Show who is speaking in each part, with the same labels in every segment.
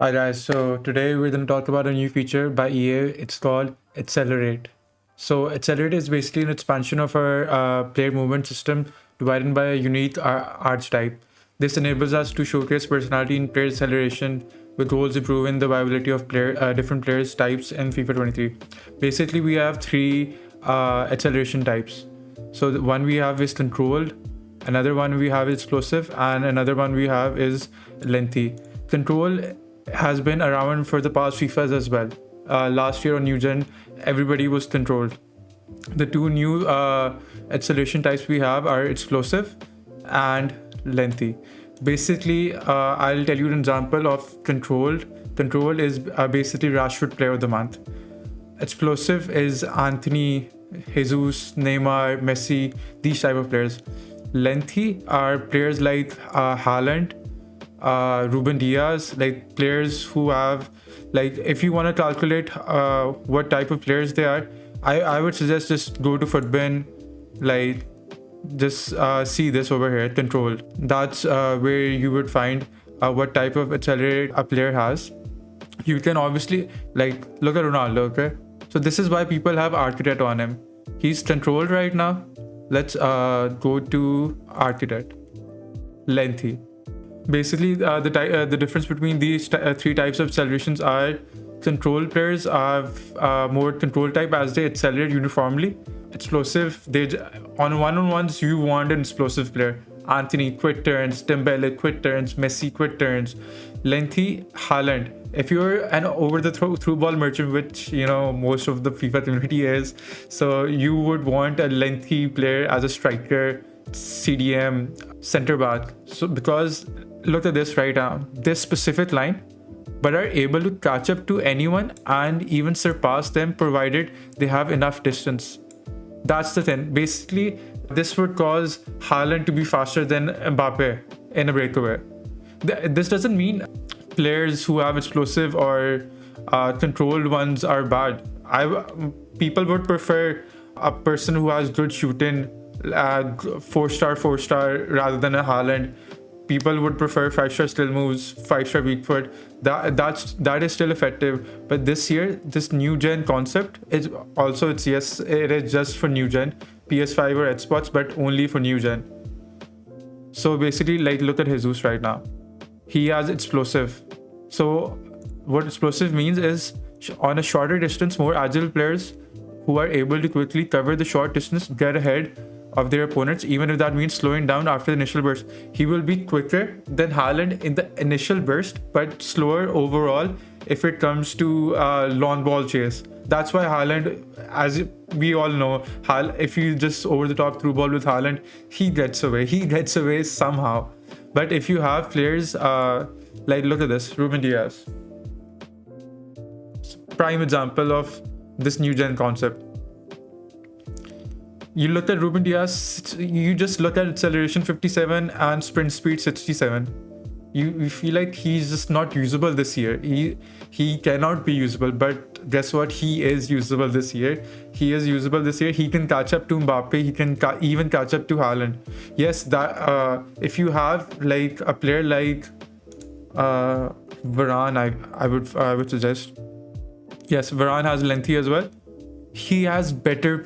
Speaker 1: Hi guys, so today we're going to talk about a new feature by EA. It's called AcceleRATE. So AcceleRATE is basically an expansion of our player movement system divided by a unique archetype. This enables us to showcase personality in player acceleration with goals improving the viability of different players types in FIFA 23. Basically, we have three acceleration types. So the one we have is controlled, another one we have is explosive, and another one we have is lengthy. Control has been around for the past FIFAs as well. Last year on New Gen, everybody was controlled. The two new acceleration types we have are explosive and lengthy. Basically, I'll tell you an example of controlled. Controlled is basically Rashford Player of the Month. Explosive is Anthony, Jesus, Neymar, Messi, these type of players. Lengthy are players like Haaland, Ruben Diaz, like players who have, like, if you want to calculate what type of players they are, I would suggest just go to Footbin, like, just see this over here, controlled. That's where you would find what type of accelerate a player has. You can obviously, like, look at Ronaldo, okay? So this is why people have architect on him. He's controlled right now. Let's go to architect. Lengthy. Basically, the difference between these three types of accelerations are control players have more control type as they accelerate uniformly. Explosive, on one-on-ones you want an explosive player. Anthony quit turns, Dembele quit turns, Messi quit turns. Lengthy, Haaland. If you're an over-the-through ball merchant, which most of the FIFA community is, so you would want a lengthy player as a striker, CDM, center back. So because look at this right now, this specific line, but are able to catch up to anyone and even surpass them provided they have enough distance. That's the thing. Basically, this would cause Haaland to be faster than Mbappe in a breakaway. This doesn't mean players who have explosive or controlled ones are bad. People would prefer a person who has good shooting, 4-star rather than a Haaland. People would prefer 5-star still moves, 5-star weak foot. That is still effective. But this year, this new gen concept is also it is just for new gen, PS5 or Xbox, but only for new gen. So basically, like, look at Jesus right now. He has explosive. So what explosive means is on a shorter distance, more agile players who are able to quickly cover the short distance get ahead of their opponents, even if that means slowing down after the initial burst. He will be quicker than Haaland in the initial burst, but slower overall if it comes to long ball chase. That's why Haaland, as we all know, if you just over the top through ball with Haaland, he gets away. He gets away somehow. But if you have players like, look at this, Ruben Diaz, prime example of this new gen concept. You look at Ruben Diaz, you just look at acceleration 57 and sprint speed 67. You feel like he's just not usable this year. He cannot be usable, but guess what? He is usable this year. He is usable this year. He can catch up to Mbappe. He can even catch up to Haaland. Yes, that if you have like a player like Varane, I would suggest. Yes, Varane has lengthy as well. He has better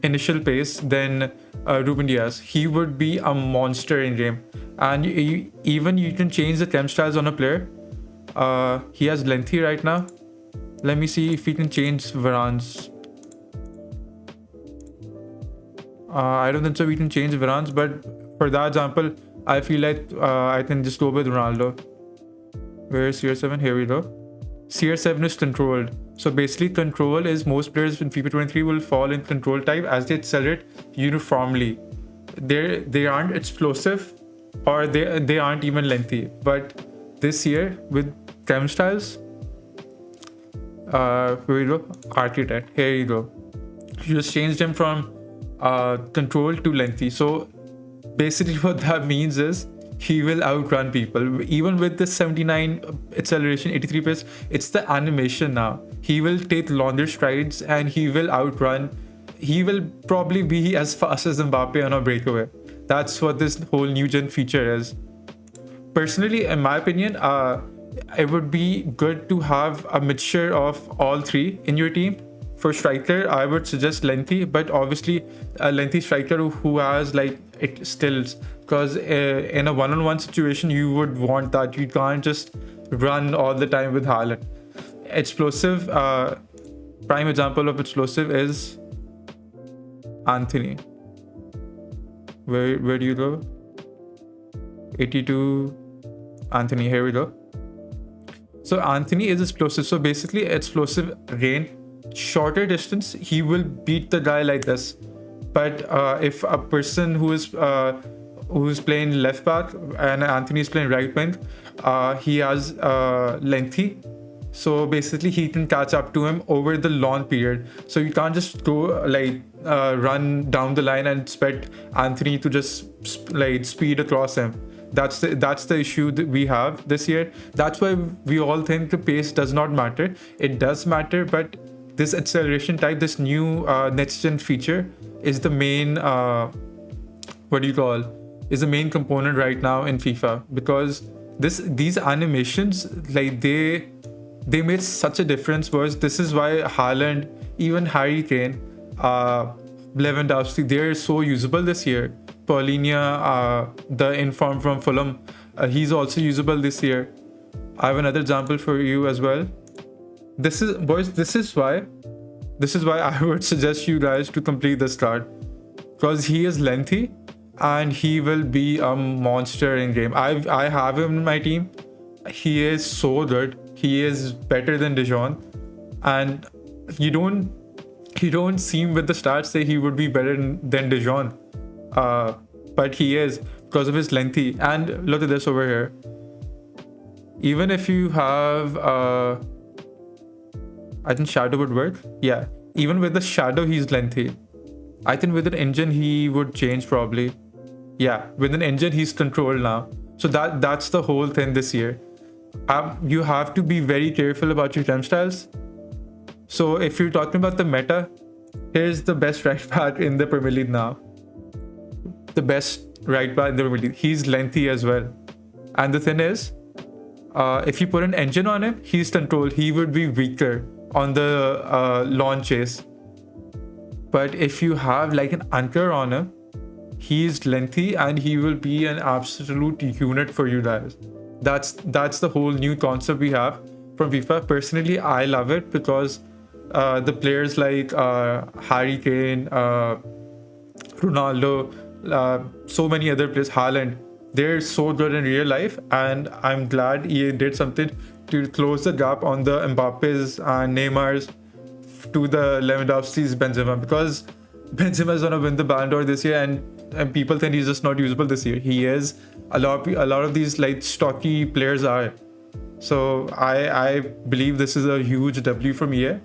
Speaker 1: initial pace than Ruben Diaz. He would be a monster in game. And even you can change the chem styles on a player. He has lengthy right now. Let me see if we can change Varane's. I don't think so we can change Varane's, but for that example, I feel like I can just go with Ronaldo. Where is CR7? Here we go. CR7 is controlled. So basically, control is most players in FIFA 23 will fall in control type as they accelerate uniformly. They aren't explosive or they aren't even lengthy. But this year with chem styles, here we go, architect. Here you go. You just changed them from control to lengthy. So basically, what that means is he will outrun people. Even with the 79 acceleration, 83 pace, it's the animation now. He will take longer strides and he will outrun. He will probably be as fast as Mbappe on a breakaway. That's what this whole new gen feature is. personally, in my opinion, it would be good to have a mixture of all three in your team. For striker, I would suggest lengthy, but obviously a lengthy striker who has like it stills, because in a one-on-one situation you would want that. You can't just run all the time with Haaland. Explosive, prime example of explosive is Anthony. Where do you go? 82 Anthony, here we go. So Anthony is explosive. So basically explosive range, shorter distance, he will beat the guy like this. But if a person who's playing left back and Anthony is playing right wing, he has lengthy. So basically he can catch up to him over the long period. So you can't just go like run down the line and expect Anthony to just like speed across him. That's the issue that we have this year. That's why we all think the pace does not matter. It does matter, but this acceleration type, this new next gen feature is the main is the main component right now in FIFA, because these animations, like they made such a difference. Was this is why Haaland, even Harry Kane, Lewandowski, they're so usable this year. Paulinho, the inform from Fulham, he's also usable this year. I have another example for you as well. This is why I would suggest you guys to complete this card, because he is lengthy and he will be a monster in game. I have him in my team. He is so good. He is better than De Jong, and you don't seem with the stats say he would be better than De Jong, but he is, because of his lengthy. And look at this over here. Even if you have I think shadow would work. Yeah, even with the shadow he's lengthy. I think with an engine he would change probably. Yeah, with an engine he's controlled now. So that's the whole thing this year. You have to be very careful about your temp styles. So if you're talking about the meta, here's the best right back in the Premier League now. The best right back in the Premier League. He's lengthy as well. And the thing is, if you put an engine on him, he's controlled. He would be weaker on the lawn chase. But if you have like an anchor on him, he's lengthy and he will be an absolute unit for you guys. That's the whole new concept we have from FIFA. Personally, I love it because the players like Harry Kane, Ronaldo, so many other players, Haaland, they're so good in real life, and I'm glad EA did something to close the gap on the Mbappe's and Neymar's to the Lewandowski's, Benzema, because Benzema is gonna win the Ballon d'Or this year, and people think he's just not usable this year. He is. A lot of these like stocky players are. So I believe this is a huge W from EA,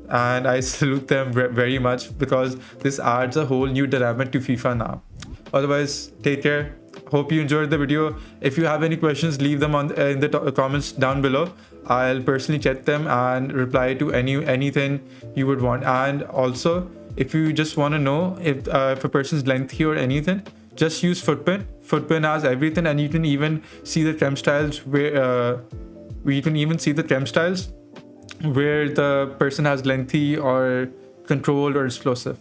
Speaker 1: and I salute them very much, because this adds a whole new dynamic to FIFA now. Otherwise, take care. Hope you enjoyed the video. If you have any questions, leave them in the comments down below. I'll personally check them and reply to anything you would want. And also, if you just want to know if a person's lengthy or anything, just use Footpin. Footpin has everything, and you can even see the temp styles where the person has lengthy or controlled or explosive.